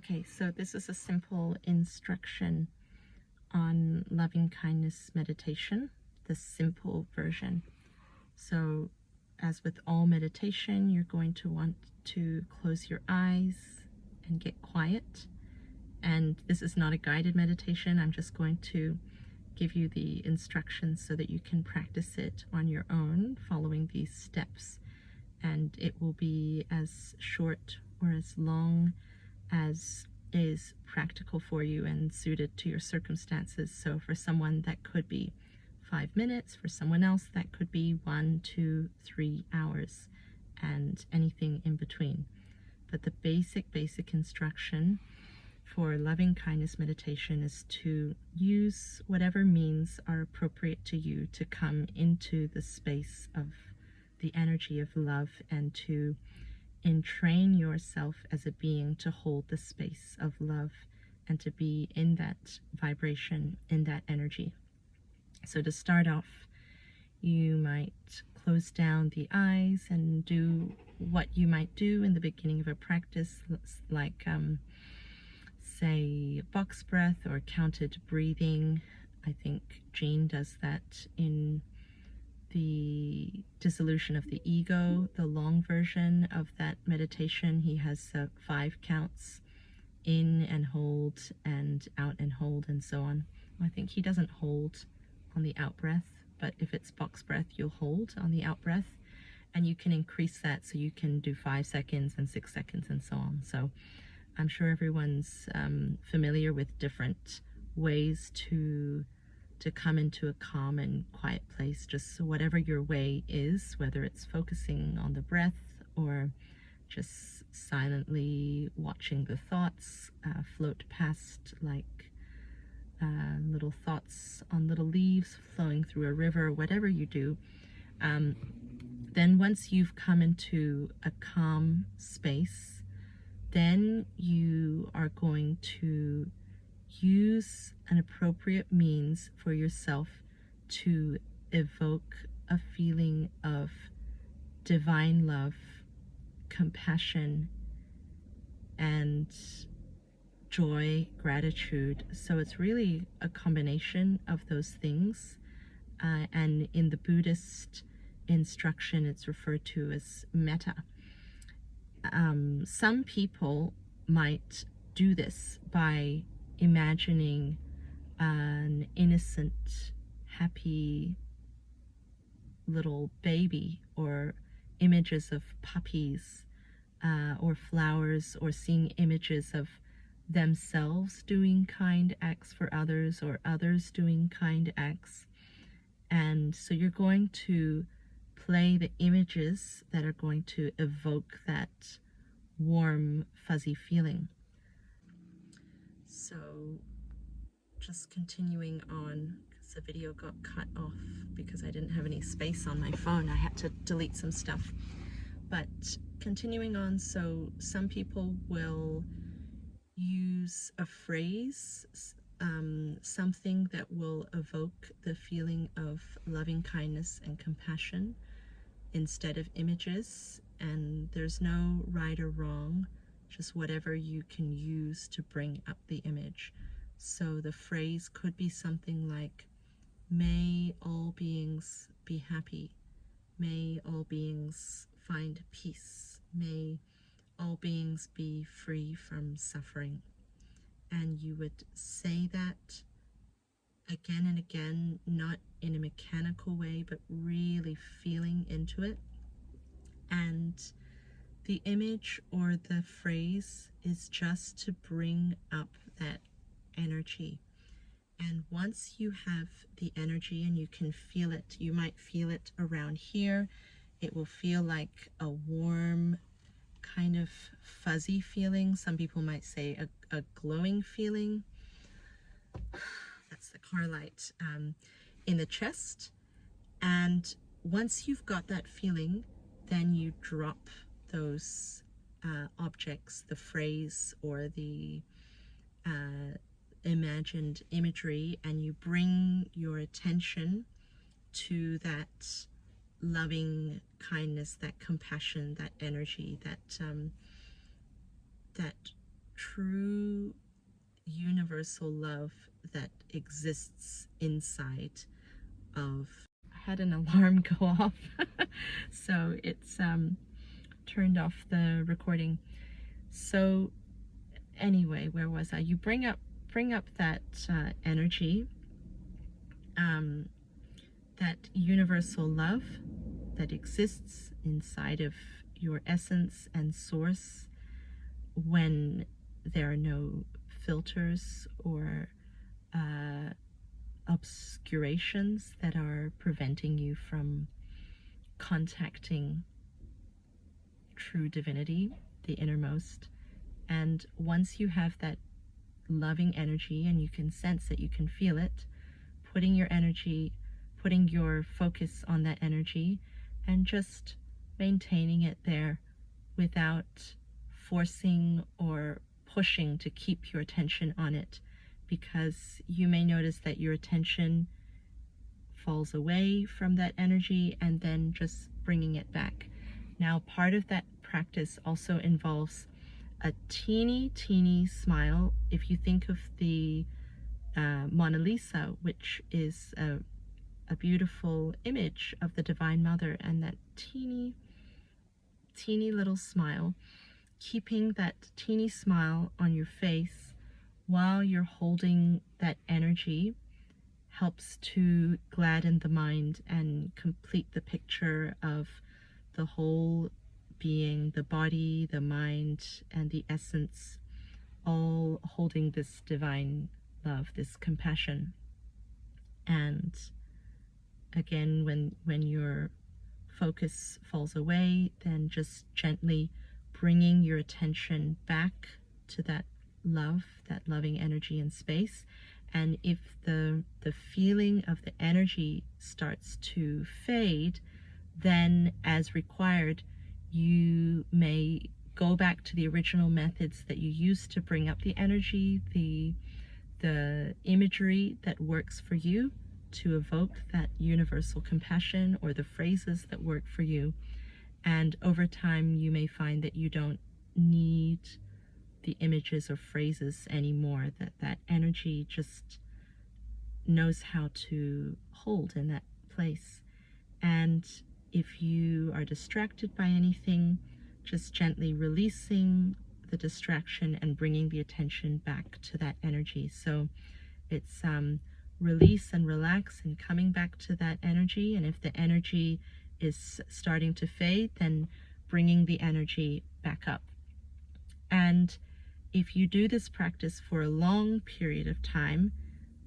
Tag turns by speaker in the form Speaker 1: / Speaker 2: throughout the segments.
Speaker 1: Okay, so this is a simple instruction on loving kindness meditation, the simple version. So as with all meditation, you're going to want to close your eyes and get quiet. And this is not a guided meditation. I'm just going to give you the instructions so that you can practice it on your own, following these steps. And it will be as short or as long as is practical for you and suited to your circumstances. So for someone that could be 5 minutes, for someone else that could be 1, 2, 3 hours, and anything in between. But the basic instruction for loving kindness meditation is to use whatever means are appropriate to you to come into the space of the energy of love and to entrain yourself as a being to hold the space of love and to be in that vibration, in that energy. So to start off, you might close down the eyes and do what you might do in the beginning of a practice, like say box breath or counted breathing. I think Jean does that in the dissolution of the ego, the long version of that meditation. He has 5 counts, in and hold and out and hold and so on. I think he doesn't hold on the out breath, but if it's box breath, you'll hold on the out breath, and you can increase that so you can do 5 seconds and 6 seconds and so on. So I'm sure everyone's familiar with different ways to come into a calm and quiet place, just whatever your way is, whether it's focusing on the breath or just silently watching the thoughts float past like little thoughts on little leaves flowing through a river, whatever you do. Then once you've come into a calm space, then you are going to use an appropriate means for yourself to evoke a feeling of divine love, compassion, and joy, gratitude. So it's really a combination of those things. And in the Buddhist instruction, it's referred to as metta. Some people might do this by imagining an innocent, happy little baby, or images of puppies, or flowers, or seeing images of themselves doing kind acts for others, or others doing kind acts. And so you're going to play the images that are going to evoke that warm, fuzzy feeling. So just continuing on, because the video got cut off because I didn't have any space on my phone. I had to delete some stuff. But continuing on, so some people will use a phrase, something that will evoke the feeling of loving kindness and compassion instead of images. And there's no right or wrong, just whatever you can use to bring up the image. So the phrase could be something like, may all beings be happy, may all beings find peace, may all beings be free from suffering. And you would say that again and again, not in a mechanical way, but really feeling into it. And the image or the phrase is just to bring up that energy. And once you have the energy and you can feel it, you might feel it around here. It will feel like a warm, kind of fuzzy feeling. Some people might say a glowing feeling. That's the car light in the chest. And once you've got that feeling, then you drop those objects, the phrase or the imagined imagery, and you bring your attention to that loving kindness, that compassion, that energy, that true universal love that exists inside of. I had an alarm go off, so it's turned off the recording. So anyway, where was I? You bring up that energy, that universal love that exists inside of your essence and source, when there are no filters or obscurations that are preventing you from contacting true divinity, the innermost. And once you have that loving energy and you can sense it, you can feel it, putting your focus on that energy and just maintaining it there without forcing or pushing to keep your attention on it, because you may notice that your attention falls away from that energy and then just bringing it back. Now, part of that practice also involves a teeny smile. If you think of the Mona Lisa, which is a beautiful image of the Divine Mother, and that teeny little smile, keeping that teeny smile on your face while you're holding that energy helps to gladden the mind and complete the picture of the whole being, the body, the mind, and the essence, all holding this divine love, this compassion. And again, when your focus falls away, then just gently bringing your attention back to that love, that loving energy and space. And if the feeling of the energy starts to fade, then as required, you may go back to the original methods that you used to bring up the energy, the imagery that works for you to evoke that universal compassion, or the phrases that work for you. And over time, you may find that you don't need the images or phrases anymore, that energy just knows how to hold in that place. And if you are distracted by anything, just gently releasing the distraction and bringing the attention back to that energy. So it's release and relax and coming back to that energy. And if the energy is starting to fade, then bringing the energy back up. And if you do this practice for a long period of time,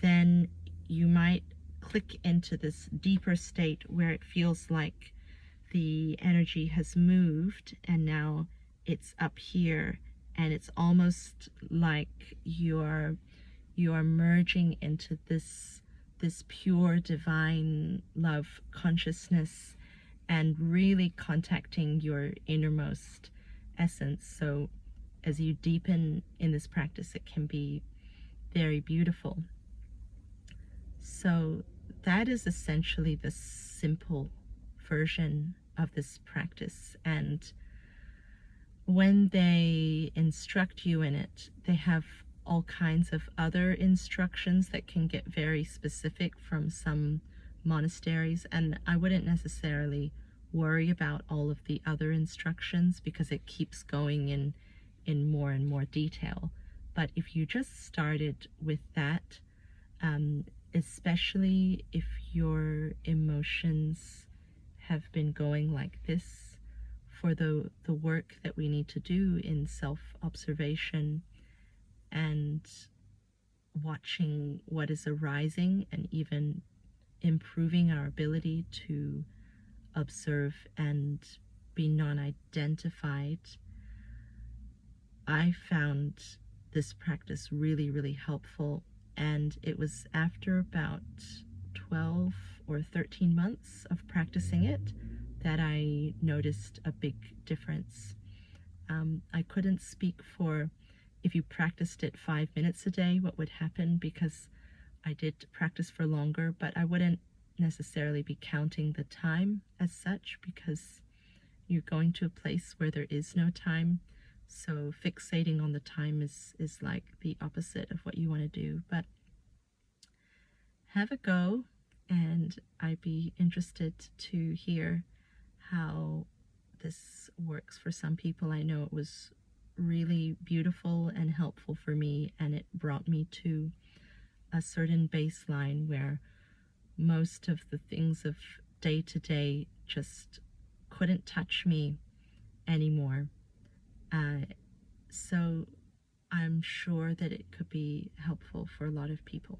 Speaker 1: then you might click into this deeper state where it feels like the energy has moved and now it's up here, and it's almost like you are merging into this pure divine love consciousness and really contacting your innermost essence. So as you deepen in this practice, it can be very beautiful. So that is essentially the simple version of this practice. And when they instruct you in it, they have all kinds of other instructions that can get very specific from some monasteries, and I wouldn't necessarily worry about all of the other instructions because it keeps going in more and more detail. But if you just started with that, especially if your emotions have been going like this, for the work that we need to do in self-observation and watching what is arising and even improving our ability to observe and be non-identified, I found this practice really helpful. And it was after about 12 or 13 months of practicing it that I noticed a big difference. I couldn't speak for if you practiced it 5 minutes a day, what would happen, because I did practice for longer, but I wouldn't necessarily be counting the time as such, because you're going to a place where there is no time. So fixating on the time is like the opposite of what you want to do. But have a go, and I'd be interested to hear how this works for some people. I know it was really beautiful and helpful for me, and it brought me to a certain baseline where most of the things of day to day just couldn't touch me anymore. So I'm sure that it could be helpful for a lot of people.